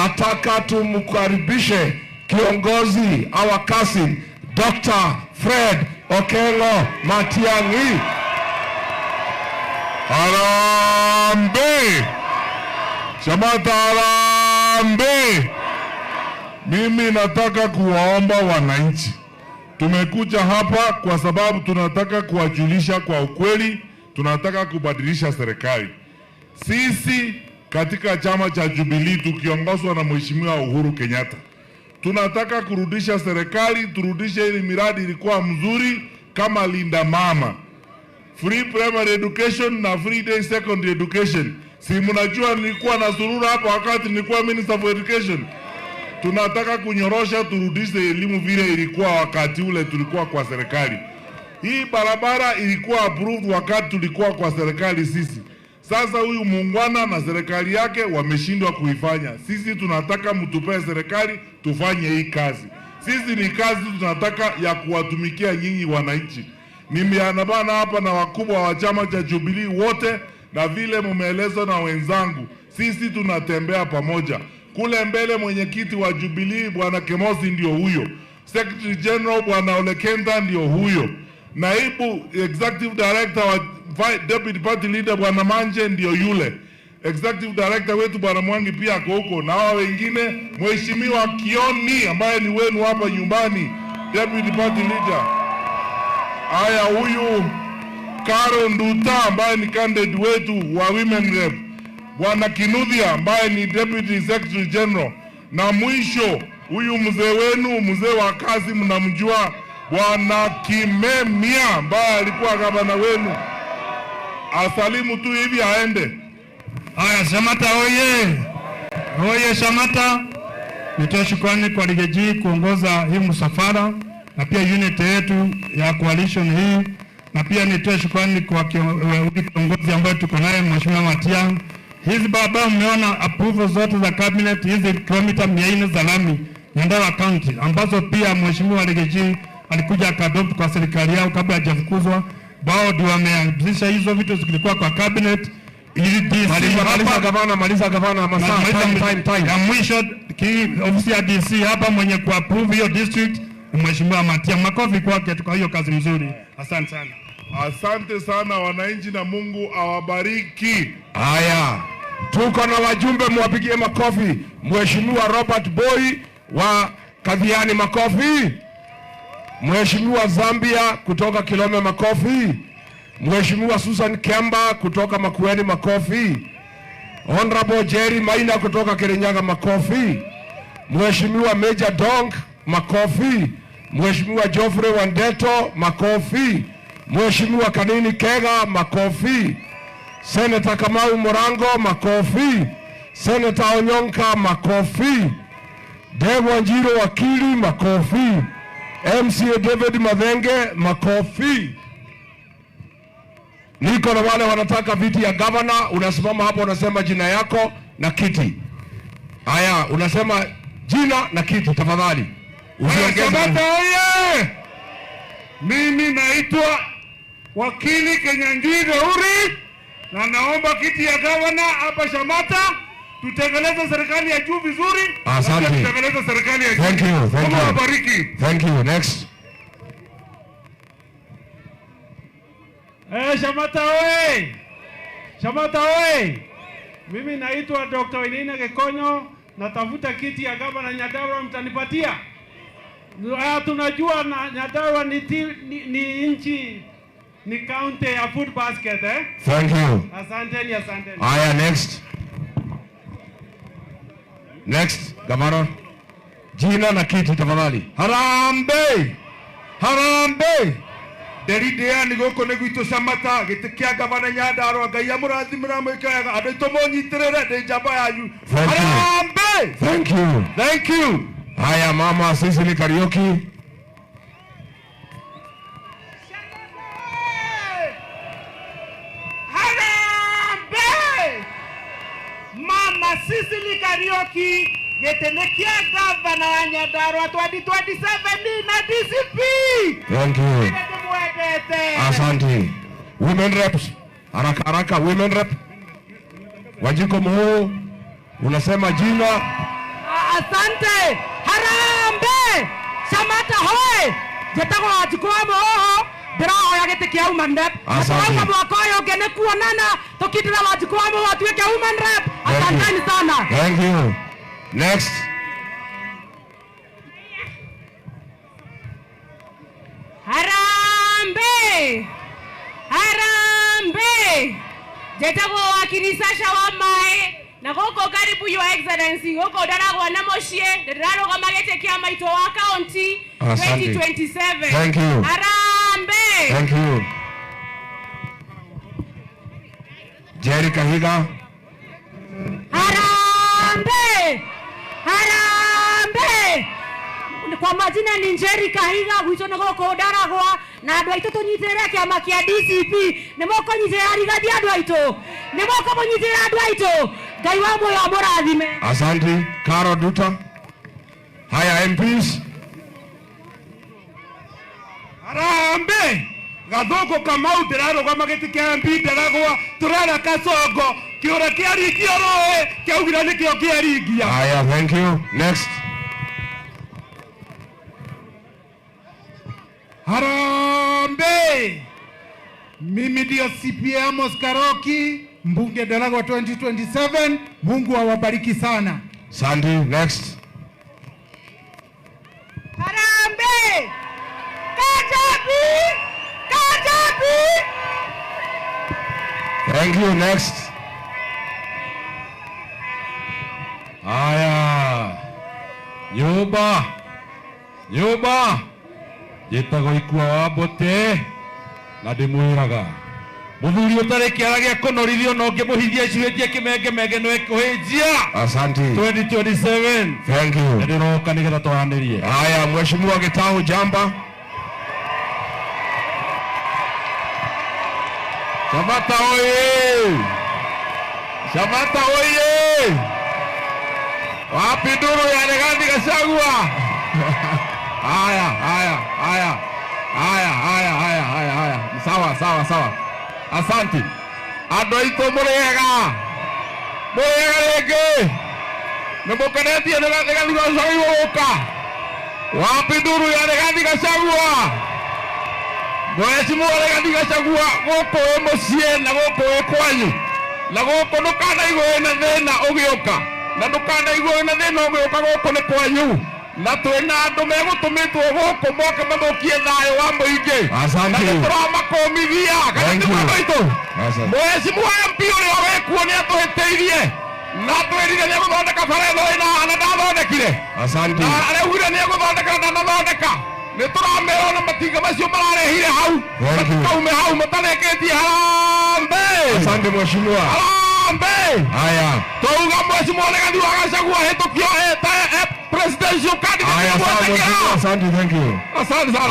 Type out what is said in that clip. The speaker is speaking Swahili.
ataka tumkaribishe kiongozi our cousin Dr. Fred Okengo Matiang'i. Harambee! Shamata harambee! Mimi nataka kuwaomba wananchi. Tumekuja hapa kwa sababu tunataka kuwajulisha kwa ukweli, tunataka kubadilisha serikali. Sisi katika chama cha Jubilee tukiongozwa na Mheshimiwa Uhuru Kenyatta, tunataka kurudisha serikali, turudishe ile miradi ilikuwa mzuri kama Linda Mama, free primary education na free day secondary education. Si mnajua nilikuwa na surura hapa wakati nilikuwa Minister for Education. Tunataka kunyorosha, turudishe elimu vile ilikuwa wakati ule tulikuwa kwa serikali. Hii barabara ilikuwa approved wakati tulikuwa kwa serikali sisi. Sasa huyu muungwana na serikali yake wameshindwa kuifanya. Sisi tunataka mtupee serikali tufanye hii kazi. Sisi ni kazi tunataka ya kuwatumikia nyinyi wananchi. Nimeandamana hapa na wakubwa wa chama cha Jubilee wote, na vile mumeelezwa na wenzangu, sisi tunatembea pamoja. Kule mbele mwenyekiti wa Jubilee Bwana Kemosi ndio huyo. Secretary General Bwana Ole Kenta ndio huyo. Naibu Executive Director wa Deputy Party Leader Bwana Manje ndio yule. Executive Director wetu Bwana Mwangi pia ako huko, na hao wengine Mheshimiwa Kioni ambaye ni wenu hapa nyumbani, Deputy Party Leader. Haya, huyu Karo Nduta ambaye ni candidate wetu wa Women Rep, Bwana Kinuthia ambaye ni Deputy Secretary General, na mwisho huyu mzee wenu, mzee wa kazi mnamjua, Bwana Kimemia ambaye alikuwa gavana wenu. Asalimu tu hivi aende. Haya, Shamata oye! Oye Shamata! Nitoa shukrani kwa Rigathi kuongoza hii msafara na pia unit yetu ya coalition hii, na pia nitoa shukrani kwa kiongozi ambaye tuko naye Mheshimiwa Matiang'i. Hizi barabara mmeona approval zote za cabinet, hizi kilomita 400 za lami Nyandarua County ambazo pia Mheshimiwa Rigathi alikuja akadopt kwa serikali yao kabla hajafukuzwa. Bao ndio wameanzisha hizo vitu zilikuwa kwa cabinet. Maliza gavana masaa time. Ya mwisho ofisi ya DC hapa mwenye kuapprove hiyo district Mheshimiwa Matiang'i. Makofi kwake kwa hiyo kazi mzuri. Asante sana. Asante sana wananchi na Mungu awabariki. Haya, tuko na wajumbe, mwapigie makofi. Mheshimiwa Robert Boy wa Kadhiani, makofi. Mheshimiwa Zambia kutoka Kilome, makofi. Mheshimiwa Susan Kemba kutoka Makueni, makofi. Honorable Jerry Maina kutoka Kirinyaga, makofi. Mheshimiwa Major Dong, makofi. Mheshimiwa Geoffrey Wandeto, makofi. Mheshimiwa Kanini Kega, makofi. Senator Kamau Morango, makofi. Senator Onyonka, makofi. Dave Wanjiru wakili, makofi. MCA David Madhenge, makofi. Niko na wale wanataka viti ya governor, unasimama hapo unasema jina yako na kiti. Haya, unasema jina na kiti tafadhali. Shamata oye! Mimi naitwa wakili Kenyanjui Gauri na naomba kiti ya governor hapa Shamata. Tutengeleze serikali ya juu vizuri. Asante. Tutengeleze serikali ya juu. Thank you. Mungu awabariki. Thank you. Next. Shamata oye! Shamata oye! Mimi naitwa Dr. Wainaina Gekonyo, natafuta kiti ya gavana Nyandarua, mtanipatia? Tunajua na Nyandarua ni nchi, ni county ya food basket Thank you. Asanteni. Haya, next. Next, gavana. Jina na kiti tafadhali. Harambe! Harambe! Deride ni goko ne gwito Shamata gitikia gavana Nyandarua Ngai amurathimira mwikaga andu itomonyiterere de njamba yanyu. Harambe! Thank you. Thank you. Haya, mama sisi ni karaoke. Harambe! Mama sisi ni karaoke yetenekia gavana wa Nyandarua 2027 na DCP. Thank you. Asante. Women reps. Haraka women rep. Wajiko Mhuu, unasema jina Asante. Harambe. Shamata hoe. Jetagwo Wanjikũ wa Mũhũhũ. Ndĩrahoya gĩtĩ kĩa Human Rep. Asante. Mwaka ũyũ ũngĩ nĩ kuonana tũkindĩra Wanjikũ wa Mũhũhũ atuĩke Human Rep. Asanteni sana. Thank you. Next. Harambe. Harambe. Jetagwo wakiri Sasha Wamaĩ. Na gũkũ karibu Your Excellency gũkũ ndaragwo na mũciĩ ndĩrarũgama gĩtĩ kĩa maitũ wa county 2027. Thank you. Harambe. Thank you. Jerry Kahiga. Harambe. Harambe. Kwa majina ni Jerry Kahiga gwitũ nĩ gũkũ ndaragwa na andũ aitũ tũnyitĩrĩre kĩama kĩa DCP nĩ mũkũnyitĩrĩra rigathi andũ aitũ nĩ mũkũmũnyitĩrĩra andũ aitũ Ngai wa muoyo amũrathime. Asante. Karo Duta. Haya MPs. Harambe. Gathũkũ Kamau ndĩrarũgama gĩtĩ kĩa MP Ndaragwa tũrera Kasongo kĩũra kĩa ringia rũĩ kĩaugire nĩkĩo kĩaringia. Haya, thank you. Next. Harambe! Mimi ndio CPA Amos Karoki, mbunge Ndaragwa 2027. Mungu awabariki sana. Sandy, next. Harambe. Kajabi. Kajabi. Thank you. Next. Haya. Nyumba. Nyumba. Njĩtagwo Ikua wa Mbote na ndĩmwĩraga mũthuri ũtarĩ kĩara gĩa kũnorithio no ngĩmũhithia ciũrĩtie kĩmengemenge nĩwe kũhĩnjia. Asante. 2027. Thank you. Ndĩroka nĩgetha twaranĩrie. Haya, Mheshimiwa Gĩtaũ Jamba. Shamata oye! Shamata oye! Wapi nduru ya Rigathi Gachagua? Haya. Sawa. Asante. Andũ aitũ mũrĩega. Mũrĩega rĩngĩ. Nĩmũkenetie nĩ Rigathi Gachagua gũka. Wapi nduru ya Rigathi Gachagua? Mheshimiwa Rigathi Gachagua gũkũ wĩ mũciĩ na gũkũ wĩ kwanyu. Na gũkũ ndũkanaigua wĩna thĩna ũgĩũka. Na ndũkanaigua wĩna thĩna ũgĩũka gũkũ nĩ kwanyu. Na twĩna andũ megũtũmĩtwo gũkũ moke mathũkie thayũ wa mũingĩ. Na nĩtũramakũmithia kana tũmaitũ. Mheshimiwa MP ũrĩa wĩkuo nĩatũhĩtĩirie na twĩrire nĩegũthondeka bara ĩno ĩna na ndathondekire. Na araugire nĩegũthondeka na ndanathondeka. Nĩtũramera na matinga macio mararehire hau matikaume hau matarĩkĩtie. Harambe. Asante mheshimiwa. Harambe. Haya, twauga Mheshimiwa Rigathi wa Gachagua hĩtũkio presidential candidate. Asante, thank you. Asante sana.